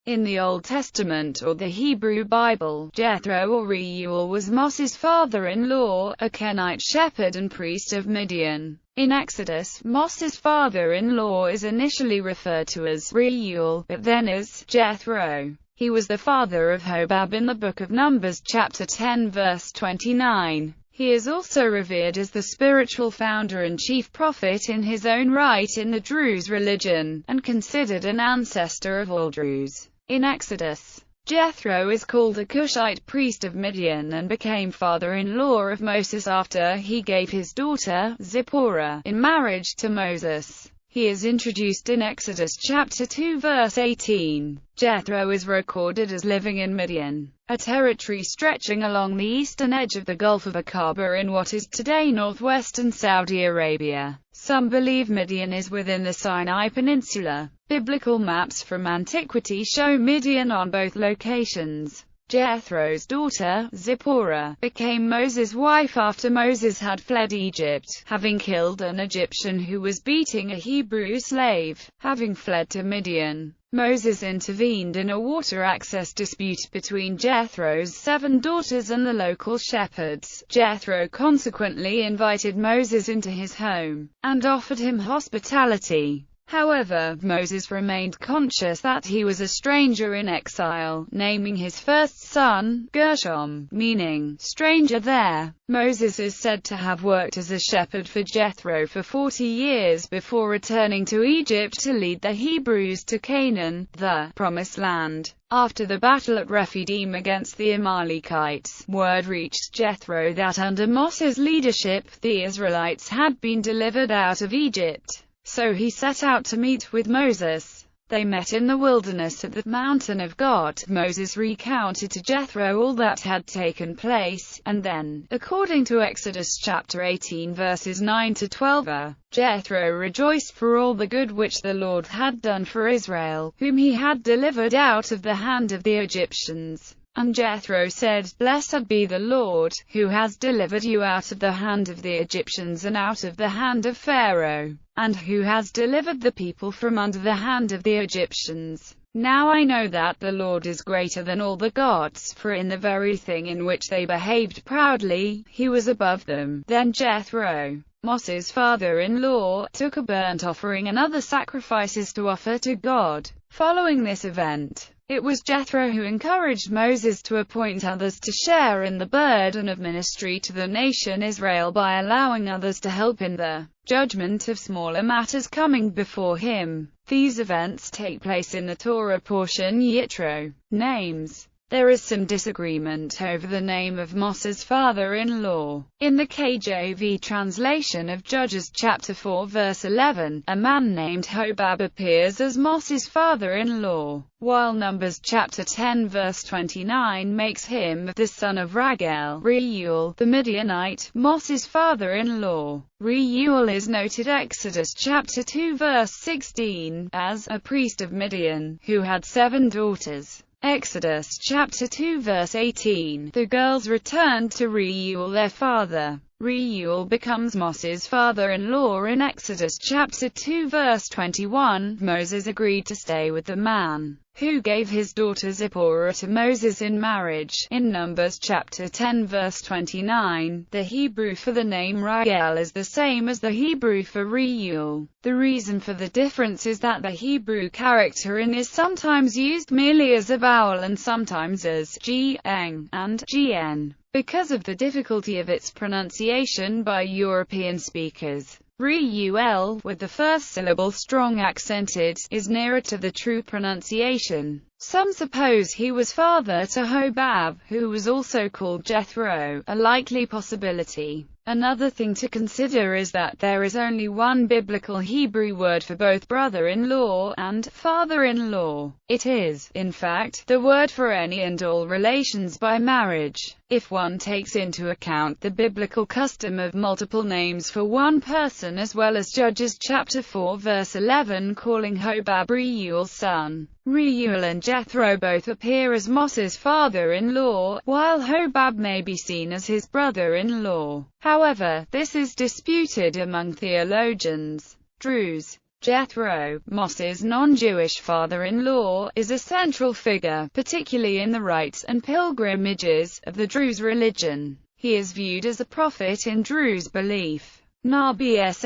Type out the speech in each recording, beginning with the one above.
In the Old Testament or the Hebrew Bible, Jethro or Reuel was Moses' father-in-law, a Kenite shepherd and priest of Midian. In Exodus, Moses' father-in-law is initially referred to as Reuel, but then as Jethro. He was the father of Hobab in the Book of Numbers chapter 10 verse 29. He is also revered as the spiritual founder and chief prophet in his own right in the Druze religion, and considered an ancestor of all Druze. In Exodus, Jethro is called a Cushite priest of Midian and became father-in-law of Moses after he gave his daughter, Zipporah, in marriage to Moses. He is introduced in Exodus chapter 2 verse 18. Jethro is recorded as living in Midian, a territory stretching along the eastern edge of the Gulf of Aqaba in what is today northwestern Saudi Arabia. Some believe Midian is within the Sinai Peninsula. Biblical maps from antiquity show Midian on both locations. Jethro's daughter, Zipporah, became Moses' wife after Moses had fled Egypt, having killed an Egyptian who was beating a Hebrew slave. Having fled to Midian, Moses intervened in a water access dispute between Jethro's 7 daughters and the local shepherds. Jethro consequently invited Moses into his home, and offered him hospitality. However, Moses remained conscious that he was a stranger in exile, naming his first son, Gershom, meaning stranger there. Moses is said to have worked as a shepherd for Jethro for 40 years before returning to Egypt to lead the Hebrews to Canaan, the Promised Land. After the battle at Rephidim against the Amalekites, word reached Jethro that under Moses' leadership, the Israelites had been delivered out of Egypt. So he set out to meet with Moses. They met in the wilderness at the mountain of God. Moses recounted to Jethro all that had taken place, and then, according to Exodus chapter 18 verses 9 to 12, Jethro rejoiced for all the good which the Lord had done for Israel, whom he had delivered out of the hand of the Egyptians. And Jethro said, Blessed be the Lord, who has delivered you out of the hand of the Egyptians and out of the hand of Pharaoh, and who has delivered the people from under the hand of the Egyptians. Now I know that the Lord is greater than all the gods, for in the very thing in which they behaved proudly, he was above them. Then Jethro, Moses' father-in-law, took a burnt offering and other sacrifices to offer to God. Following this event, it was Jethro who encouraged Moses to appoint others to share in the burden of ministry to the nation Israel by allowing others to help in the judgment of smaller matters coming before him. These events take place in the Torah portion Yitro. Names. There is some disagreement over the name of Moses' father-in-law. In the KJV translation of Judges chapter 4 verse 11, a man named Hobab appears as Moses' father-in-law, while Numbers chapter 10 verse 29 makes him the son of Raguel, Reuel, the Midianite, Moses' father-in-law. Reuel is noted Exodus chapter 2 verse 16, as a priest of Midian, who had 7 daughters. Exodus chapter 2 verse 18, the girls returned to Reuel their father. Reuel becomes Moses' father-in-law in Exodus chapter 2 verse 21. Moses agreed to stay with the man who gave his daughter Zipporah to Moses in marriage. In Numbers chapter 10 verse 29, the Hebrew for the name Raguel is the same as the Hebrew for Reuel. The reason for the difference is that the Hebrew character in is sometimes used merely as a vowel and sometimes as g-eng and gn, because of the difficulty of its pronunciation by European speakers. Reuel, with the first syllable strong accented, is nearer to the true pronunciation. Some suppose he was father to Hobab, who was also called Jethro, a likely possibility. Another thing to consider is that there is only one biblical Hebrew word for both brother-in-law and father-in-law. It is, in fact, the word for any and all relations by marriage. If one takes into account the biblical custom of multiple names for one person as well as Judges chapter 4 verse 11 calling Hobab Reuel's son. Reuel and Jethro both appear as Moses' father-in-law, while Hobab may be seen as his brother-in-law. However, this is disputed among theologians. Druze. Jethro, Moses's non-Jewish father-in-law, is a central figure, particularly in the rites and pilgrimages of the Druze religion. He is viewed as a prophet in Druze belief. Shuayb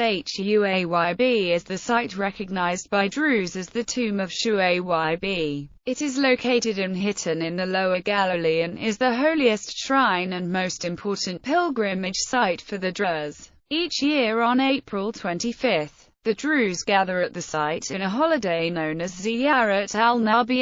is the site recognized by Druze as the tomb of Shuayb. It is located in Hitton in the Lower Galilee and is the holiest shrine and most important pilgrimage site for the Druze. Each year on April 25th, the Druze gather at the site in a holiday known as Ziyarat al-Nabi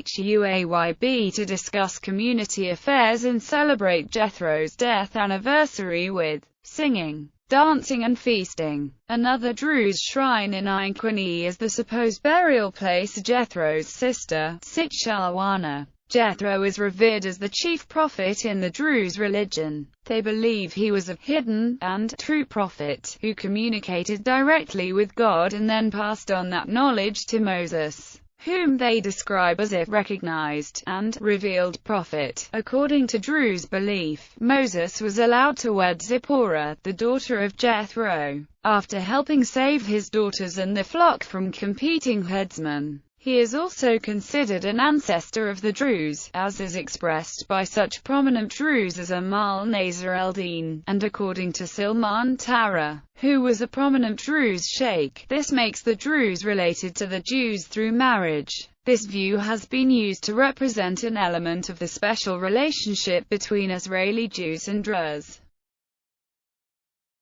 Shuayb to discuss community affairs and celebrate Jethro's death anniversary with singing, dancing and feasting. Another Druze shrine in ISNI is the supposed burial place of Jethro's sister, Sitchalwana. Jethro is revered as the chief prophet in the Druze religion. They believe he was a hidden and true prophet, who communicated directly with God and then passed on that knowledge to Moses, whom they describe as a recognized and revealed prophet. According to Druze belief, Moses was allowed to wed Zipporah, the daughter of Jethro, after helping save his daughters and the flock from competing herdsmen. He is also considered an ancestor of the Druze, as is expressed by such prominent Druze as Amal Nasr el-Din, and according to Silman Tara, who was a prominent Druze sheikh. This makes the Druze related to the Jews through marriage. This view has been used to represent an element of the special relationship between Israeli Jews and Druze.